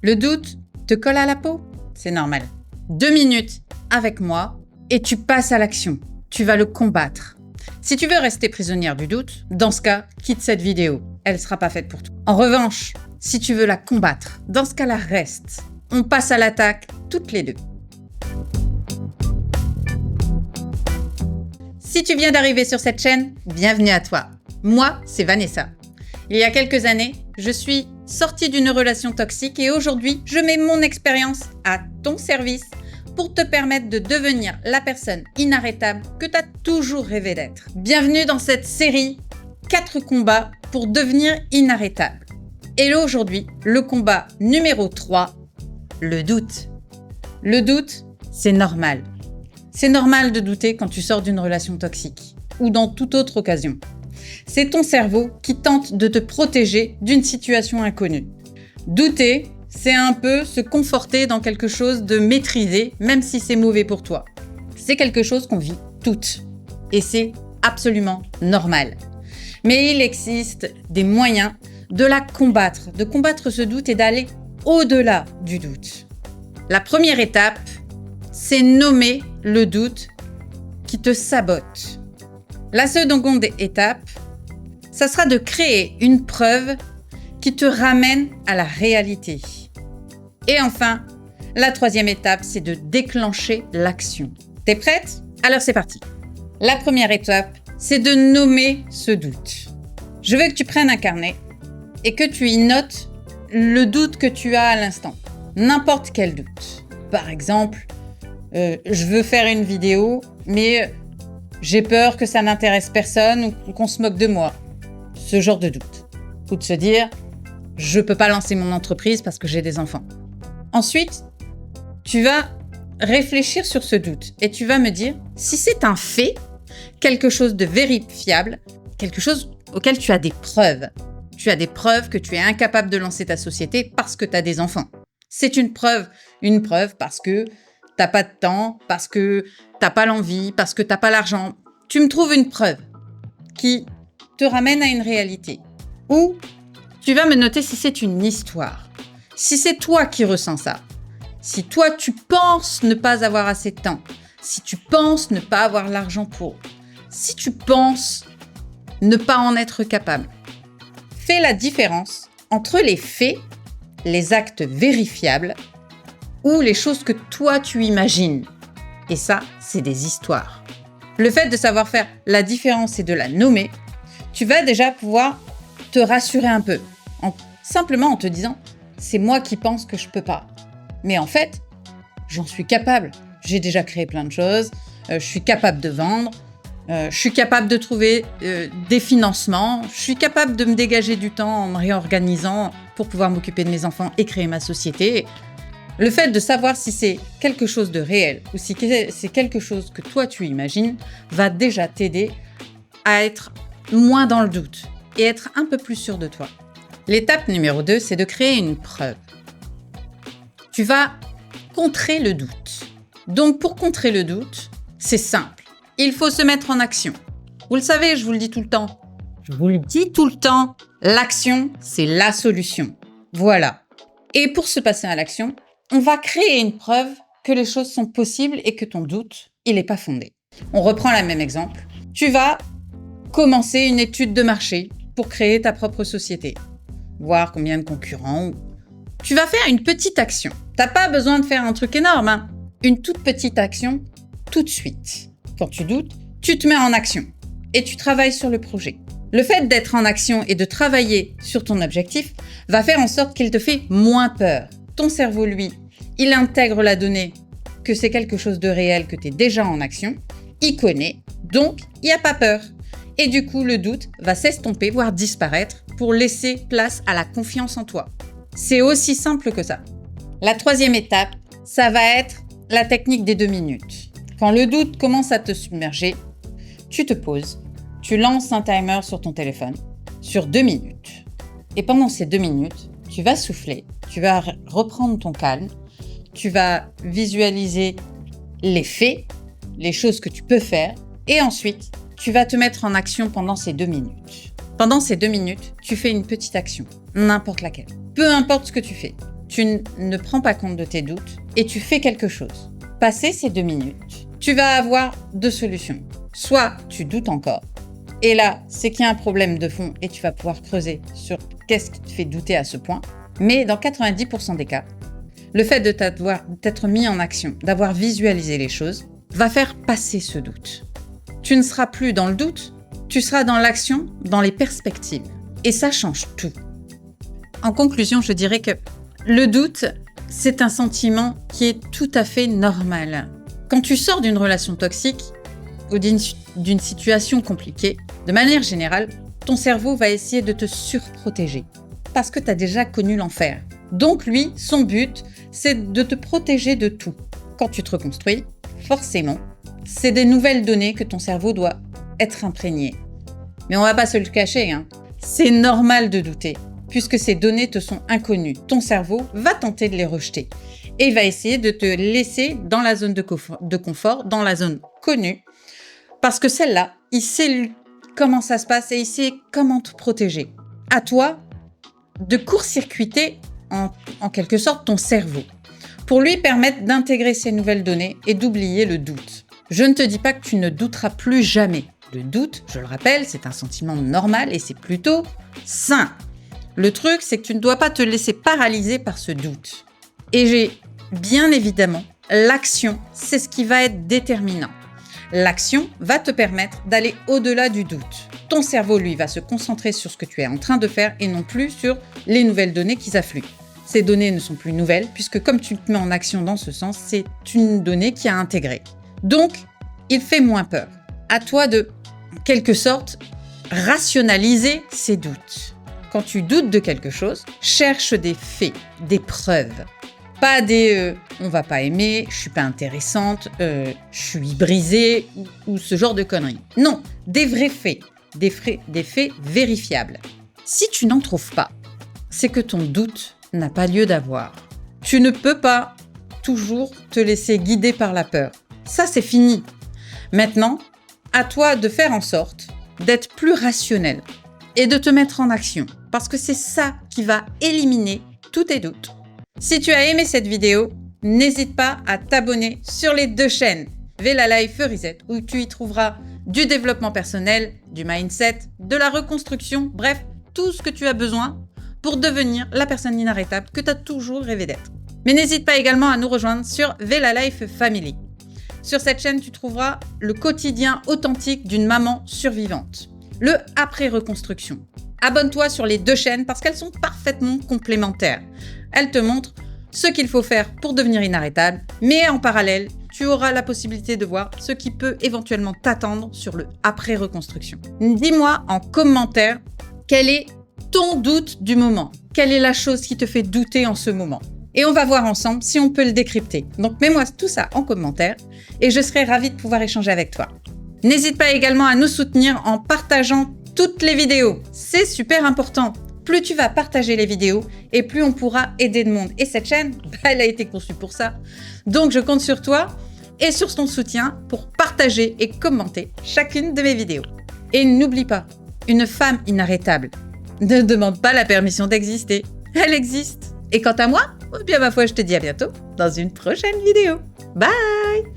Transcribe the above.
Le doute te colle à la peau? C'est normal. 2 minutes avec moi et tu passes à l'action. Tu vas le combattre. Si tu veux rester prisonnière du doute, dans ce cas, quitte cette vidéo. Elle ne sera pas faite pour toi. En revanche, si tu veux la combattre, dans ce cas-là, reste. On passe à l'attaque toutes les deux. Si tu viens d'arriver sur cette chaîne, bienvenue à toi. Moi, c'est Vanessa. Il y a quelques années, je suis sortie d'une relation toxique et aujourd'hui, je mets mon expérience à ton service pour te permettre de devenir la personne inarrêtable que tu as toujours rêvé d'être. Bienvenue dans cette série 4 combats pour devenir inarrêtable. Et là, aujourd'hui, le combat numéro 3, le doute. Le doute, c'est normal. C'est normal de douter quand tu sors d'une relation toxique ou dans toute autre occasion. C'est ton cerveau qui tente de te protéger d'une situation inconnue. Douter, c'est un peu se conforter dans quelque chose de maîtrisé, même si c'est mauvais pour toi. C'est quelque chose qu'on vit toutes et c'est absolument normal. Mais il existe des moyens de la combattre, de combattre ce doute et d'aller au-delà du doute. La première étape, c'est nommer le doute qui te sabote. La seconde étape, ça sera de créer une preuve qui te ramène à la réalité. Et enfin, la troisième étape, c'est de déclencher l'action. T'es prête? Alors c'est parti. La première étape, c'est de nommer ce doute. Je veux que tu prennes un carnet et que tu y notes le doute que tu as à l'instant. N'importe quel doute. Par exemple, je veux faire une vidéo, mais j'ai peur que ça n'intéresse personne ou qu'on se moque de moi. Ce genre de doute. Ou de se dire, je peux pas lancer mon entreprise parce que j'ai des enfants. Ensuite, tu vas réfléchir sur ce doute et tu vas me dire si c'est un fait, quelque chose de vérifiable, quelque chose auquel tu as des preuves. Tu as des preuves que tu es incapable de lancer ta société parce que tu as des enfants. C'est une preuve parce que t'as pas de temps, parce que t'as pas l'envie, parce que t'as pas l'argent. Tu me trouves une preuve qui te ramène à une réalité. Ou tu vas me noter si c'est une histoire. Si c'est toi qui ressens ça. Si toi tu penses ne pas avoir assez de temps. Si tu penses ne pas avoir l'argent pour. Si tu penses ne pas en être capable. Fais la différence entre les faits, les actes vérifiables ou les choses que toi tu imagines. Et ça, c'est des histoires. Le fait de savoir faire la différence et de la nommer, tu vas déjà pouvoir te rassurer un peu. Simplement en te disant, c'est moi qui pense que je peux pas. Mais en fait, j'en suis capable. J'ai déjà créé plein de choses. Je suis capable de vendre. Je suis capable de trouver des financements. Je suis capable de me dégager du temps en me réorganisant pour pouvoir m'occuper de mes enfants et créer ma société. Le fait de savoir si c'est quelque chose de réel ou si c'est quelque chose que toi tu imagines va déjà t'aider à être moins dans le doute et être un peu plus sûr de toi. L'étape numéro 2, c'est de créer une preuve. Tu vas contrer le doute. Donc pour contrer le doute, c'est simple. Il faut se mettre en action. Vous le savez, je vous le dis tout le temps. L'action, c'est la solution. Voilà. Et pour se passer à l'action, on va créer une preuve que les choses sont possibles et que ton doute, il n'est pas fondé. On reprend le même exemple. Tu vas commencer une étude de marché pour créer ta propre société. Voir combien de concurrents. Tu vas faire une petite action. T'as pas besoin de faire un truc énorme, hein. Une toute petite action tout de suite. Quand tu doutes, tu te mets en action et tu travailles sur le projet. Le fait d'être en action et de travailler sur ton objectif va faire en sorte qu'il te fait moins peur. Ton cerveau, lui, il intègre la donnée que c'est quelque chose de réel, que tu es déjà en action. Il connaît, donc il n'y a pas peur. Et du coup, le doute va s'estomper, voire disparaître, pour laisser place à la confiance en toi. C'est aussi simple que ça. La troisième étape, ça va être la technique des 2 minutes. Quand le doute commence à te submerger, tu te poses, tu lances un timer sur ton téléphone sur 2 minutes. Et pendant ces 2 minutes, tu vas souffler, tu vas reprendre ton calme, tu vas visualiser les faits, les choses que tu peux faire, et ensuite, tu vas te mettre en action pendant ces 2 minutes. Pendant ces 2 minutes, tu fais une petite action, n'importe laquelle. Peu importe ce que tu fais. tu ne prends pas compte de tes doutes et tu fais quelque chose. Passé ces 2 minutes, tu vas avoir 2 solutions. Soit tu doutes encore, et là, c'est qu'il y a un problème de fond et tu vas pouvoir creuser sur qu'est-ce qui te fait douter à ce point. Mais dans 90% des cas, le fait de t'être mis en action, d'avoir visualisé les choses, va faire passer ce doute. Tu ne seras plus dans le doute, tu seras dans l'action, dans les perspectives. Et ça change tout. En conclusion, je dirais que le doute, c'est un sentiment qui est tout à fait normal. Quand tu sors d'une relation toxique ou d'une situation compliquée, de manière générale, ton cerveau va essayer de te surprotéger parce que tu as déjà connu l'enfer. Donc lui, son but, c'est de te protéger de tout. Quand tu te reconstruis, forcément, c'est des nouvelles données que ton cerveau doit être imprégné. Mais on va pas se le cacher, c'est normal de douter, puisque ces données te sont inconnues. Ton cerveau va tenter de les rejeter et il va essayer de te laisser dans la zone de confort, dans la zone connue, parce que celle-là, il sait comment ça se passe et il sait comment te protéger. À toi de court-circuiter en quelque sorte ton cerveau pour lui permettre d'intégrer ces nouvelles données et d'oublier le doute. Je ne te dis pas que tu ne douteras plus jamais. Le doute, je le rappelle, c'est un sentiment normal et c'est plutôt sain. Le truc, c'est que tu ne dois pas te laisser paralyser par ce doute. Et bien évidemment, l'action, c'est ce qui va être déterminant. L'action va te permettre d'aller au-delà du doute. Ton cerveau, lui, va se concentrer sur ce que tu es en train de faire et non plus sur les nouvelles données qui affluent. Ces données ne sont plus nouvelles puisque comme tu te mets en action dans ce sens, c'est une donnée qui a intégré. Donc, il fait moins peur. À toi de, en quelque sorte, rationaliser ces doutes. Quand tu doutes de quelque chose, cherche des faits, des preuves. Pas des on va pas aimer, je suis pas intéressante, je suis brisée ou ce genre de conneries. Non, des vrais faits, des faits vérifiables. Si tu n'en trouves pas, c'est que ton doute n'a pas lieu d'avoir. Tu ne peux pas toujours te laisser guider par la peur. Ça, c'est fini. Maintenant, à toi de faire en sorte d'être plus rationnel et de te mettre en action parce que c'est ça qui va éliminer tous tes doutes. Si tu as aimé cette vidéo, n'hésite pas à t'abonner sur les 2 chaînes Vela Life Reset où tu y trouveras du développement personnel, du mindset, de la reconstruction, bref, tout ce que tu as besoin pour devenir la personne inarrêtable que tu as toujours rêvé d'être. Mais n'hésite pas également à nous rejoindre sur Vela Life Family. Sur cette chaîne, tu trouveras le quotidien authentique d'une maman survivante, le après-reconstruction. Abonne-toi sur les 2 chaînes parce qu'elles sont parfaitement complémentaires. Elles te montrent ce qu'il faut faire pour devenir inarrêtable, mais en parallèle, tu auras la possibilité de voir ce qui peut éventuellement t'attendre sur le après-reconstruction. Dis-moi en commentaire quel est ton doute du moment. Quelle est la chose qui te fait douter en ce moment? Et on va voir ensemble si on peut le décrypter. Donc mets-moi tout ça en commentaire et je serai ravie de pouvoir échanger avec toi. N'hésite pas également à nous soutenir en partageant toutes les vidéos. C'est super important. Plus tu vas partager les vidéos et plus on pourra aider le monde. Et cette chaîne, elle a été conçue pour ça. Donc je compte sur toi et sur ton soutien pour partager et commenter chacune de mes vidéos. Et n'oublie pas, une femme inarrêtable ne demande pas la permission d'exister. Elle existe. Et quant à moi, bien ma foi, je te dis à bientôt dans une prochaine vidéo. Bye!